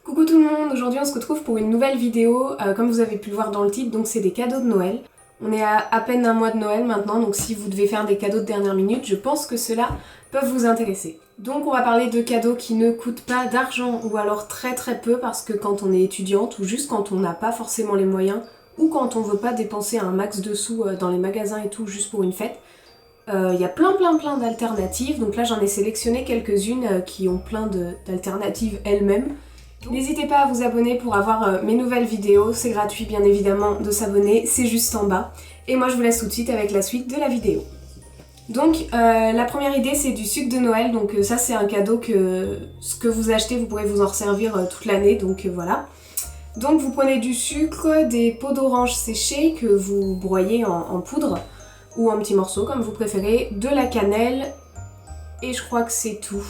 Coucou tout le monde, aujourd'hui on se retrouve pour une nouvelle vidéo, comme vous avez pu le voir dans le titre, donc c'est des cadeaux de Noël. On est à peine un mois de Noël maintenant, donc si vous devez faire des cadeaux de dernière minute, je pense que ceux-là peuvent vous intéresser. Donc on va parler de cadeaux qui ne coûtent pas d'argent, ou alors très peu, parce que quand on est étudiante, ou juste quand on n'a pas forcément les moyens, ou quand on veut pas dépenser un max de sous dans les magasins et tout, juste pour une fête, il y a plein d'alternatives, donc là j'en ai sélectionné quelques-unes qui ont plein d'alternatives elles-mêmes. N'hésitez pas à vous abonner pour avoir mes nouvelles vidéos, c'est gratuit bien évidemment de s'abonner, c'est juste en bas. Et moi je vous laisse tout de suite avec la suite de la vidéo. Donc la première idée c'est du sucre de Noël, donc ça c'est un cadeau que ce que vous achetez vous pourrez vous en servir toute l'année, donc voilà. Donc vous prenez du sucre, des peaux d'orange séchées que vous broyez en poudre ou en petits morceaux comme vous préférez, de la cannelle et je crois que c'est tout.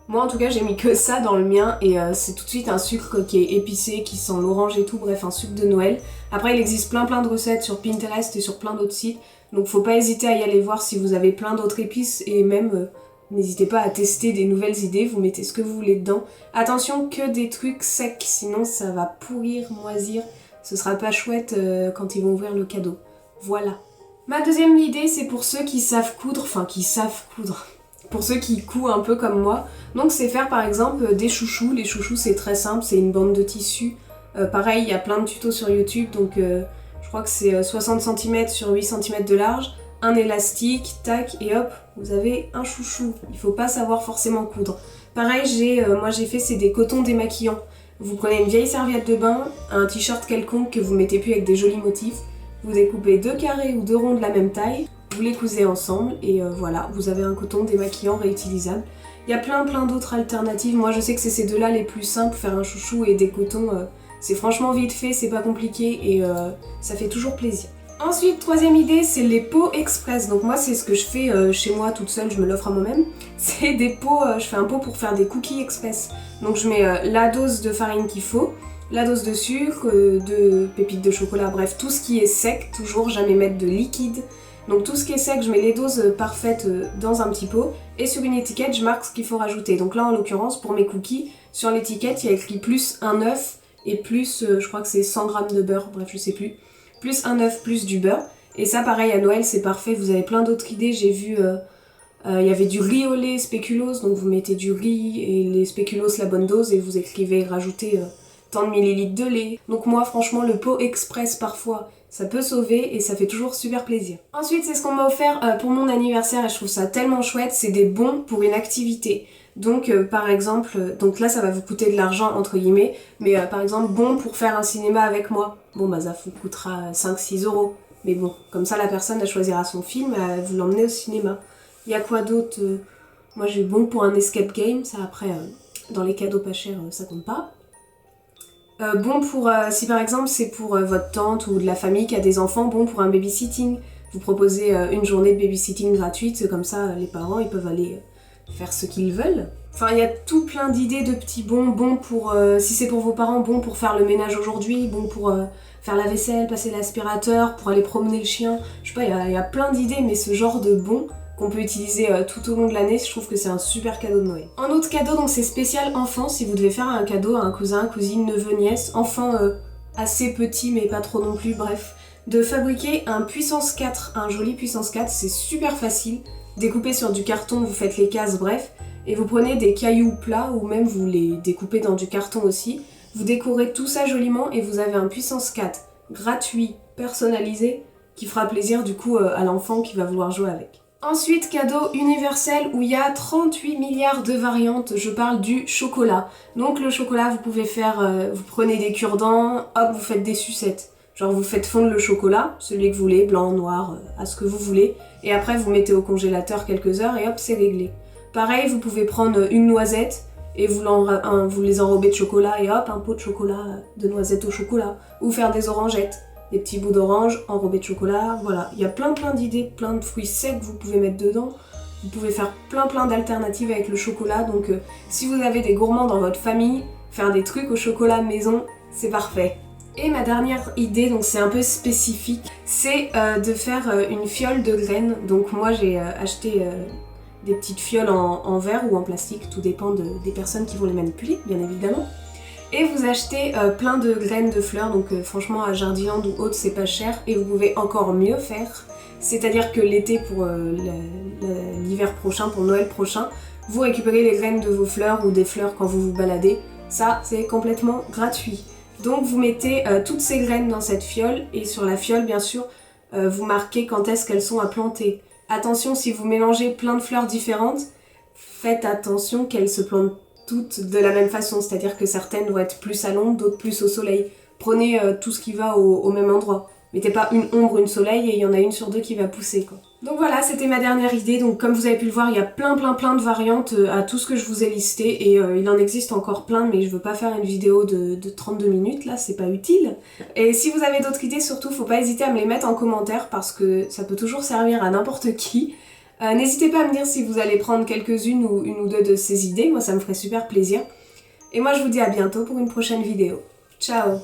Moi en tout cas j'ai mis que ça dans le mien et c'est tout de suite un sucre qui est épicé, qui sent l'orange et tout, bref un sucre de Noël. Après il existe plein de recettes sur Pinterest et sur plein d'autres sites, donc faut pas hésiter à y aller voir si vous avez plein d'autres épices et même n'hésitez pas à tester des nouvelles idées, vous mettez ce que vous voulez dedans. Attention que des trucs secs, sinon ça va pourrir, moisir, ce sera pas chouette quand ils vont ouvrir le cadeau. Voilà. Ma deuxième idée c'est pour ceux qui savent coudre, pour ceux qui couent un peu comme moi. Donc c'est faire par exemple des chouchous. Les chouchous c'est très simple, c'est une bande de tissu. Pareil, il y a plein de tutos sur YouTube, donc je crois que c'est 60 cm sur 8 cm de large, un élastique, tac, et hop, vous avez un chouchou. Il faut pas savoir forcément coudre. Pareil, moi j'ai fait, c'est des cotons démaquillants. Vous prenez une vieille serviette de bain, un t-shirt quelconque que vous mettez plus avec des jolis motifs, vous découpez 2 carrés ou 2 ronds de la même taille, vous les cousez ensemble et voilà, vous avez un coton démaquillant réutilisable. Il y a plein d'autres alternatives, moi je sais que c'est ces deux-là les plus simples, faire un chouchou et des cotons, c'est franchement vite fait, c'est pas compliqué et ça fait toujours plaisir. Ensuite, troisième idée, c'est les pots express. Donc moi c'est ce que je fais chez moi toute seule, je me l'offre à moi-même. C'est des pots, je fais un pot pour faire des cookies express. Donc je mets la dose de farine qu'il faut, la dose de sucre, de pépites de chocolat, bref tout ce qui est sec, toujours jamais mettre de liquide. Donc tout ce qui est sec, je mets les doses parfaites dans un petit pot et sur une étiquette je marque ce qu'il faut rajouter. Donc là en l'occurrence pour mes cookies, sur l'étiquette il y a écrit plus un œuf et plus, je crois que c'est 100 g de beurre, bref je sais plus, plus un œuf plus du beurre. Et ça pareil à Noël c'est parfait, vous avez plein d'autres idées, j'ai vu, il y avait du riz au lait spéculoos, donc vous mettez du riz et les spéculoos la bonne dose et vous écrivez rajouter tant de millilitres de lait. Donc moi franchement le pot express parfois ça peut sauver et ça fait toujours super plaisir. Ensuite c'est ce qu'on m'a offert pour mon anniversaire et je trouve ça tellement chouette, c'est des bons pour une activité. Donc par exemple, donc là ça va vous coûter de l'argent entre guillemets, mais par exemple bon pour faire un cinéma avec moi. Bon bah ça vous coûtera 5-6 €. Mais bon, comme ça la personne elle choisira son film, elle vous l'emmener au cinéma. Il y a quoi d'autre Moi j'ai bon pour un escape game, ça après dans les cadeaux pas chers ça compte pas. Bon pour, si par exemple c'est pour votre tante ou de la famille qui a des enfants, bon pour un babysitting. Vous proposez une journée de babysitting gratuite, comme ça les parents ils peuvent aller faire ce qu'ils veulent. Enfin il y a tout plein d'idées de petits bons, bon pour, si c'est pour vos parents, bon pour faire le ménage aujourd'hui, bon pour faire la vaisselle, passer l'aspirateur, pour aller promener le chien. Je sais pas, il y a plein d'idées, mais ce genre de bons qu'on peut utiliser tout au long de l'année, je trouve que c'est un super cadeau de Noël. Un autre cadeau, donc c'est spécial enfant, si vous devez faire un cadeau à un cousin, cousine, neveu, nièce, enfant assez petit mais pas trop non plus, bref, de fabriquer un puissance 4, un joli puissance 4, c'est super facile. Découpez sur du carton, vous faites les cases, bref, et vous prenez des cailloux plats ou même vous les découpez dans du carton aussi, vous décorez tout ça joliment et vous avez un puissance 4 gratuit, personnalisé, qui fera plaisir du coup à l'enfant qui va vouloir jouer avec. Ensuite, cadeau universel où il y a 38 milliards de variantes, je parle du chocolat. Donc le chocolat, vous pouvez faire, vous prenez des cure-dents, hop, vous faites des sucettes. Genre vous faites fondre le chocolat, celui que vous voulez, blanc, noir, à ce que vous voulez. Et après vous mettez au congélateur quelques heures et hop, c'est réglé. Pareil, vous pouvez prendre une noisette et vous les enrobez de chocolat et hop, un pot de chocolat, de noisettes au chocolat. Ou faire des orangettes. Des petits bouts d'orange enrobés de chocolat, voilà. Il y a plein d'idées, plein de fruits secs que vous pouvez mettre dedans. Vous pouvez faire plein d'alternatives avec le chocolat, donc si vous avez des gourmands dans votre famille, faire des trucs au chocolat maison, c'est parfait. Et ma dernière idée, donc c'est un peu spécifique, c'est de faire une fiole de graines. Donc moi j'ai acheté des petites fioles en verre ou en plastique, tout dépend des personnes qui vont les manipuler, bien évidemment. Et vous achetez plein de graines de fleurs, donc franchement à Jardiland ou autre c'est pas cher et vous pouvez encore mieux faire. C'est-à-dire que l'été pour l'hiver prochain, pour Noël prochain, vous récupérez les graines de vos fleurs ou des fleurs quand vous vous baladez. Ça c'est complètement gratuit. Donc vous mettez toutes ces graines dans cette fiole et sur la fiole bien sûr vous marquez quand est-ce qu'elles sont à planter. Attention, si vous mélangez plein de fleurs différentes, faites attention qu'elles se plantent toutes de la même façon, c'est-à-dire que certaines vont être plus à l'ombre, d'autres plus au soleil. Prenez tout ce qui va au même endroit. Mettez pas une ombre, une soleil et il y en a une sur deux qui va pousser quoi. Donc voilà, c'était ma dernière idée. Donc comme vous avez pu le voir, il y a plein de variantes à tout ce que je vous ai listé et il en existe encore plein, mais je veux pas faire une vidéo de 32 minutes là, c'est pas utile. Et si vous avez d'autres idées, surtout faut pas hésiter à me les mettre en commentaire parce que ça peut toujours servir à n'importe qui. N'hésitez pas à me dire si vous allez prendre quelques-unes ou une ou deux de ces idées, moi ça me ferait super plaisir. Et moi je vous dis à bientôt pour une prochaine vidéo. Ciao!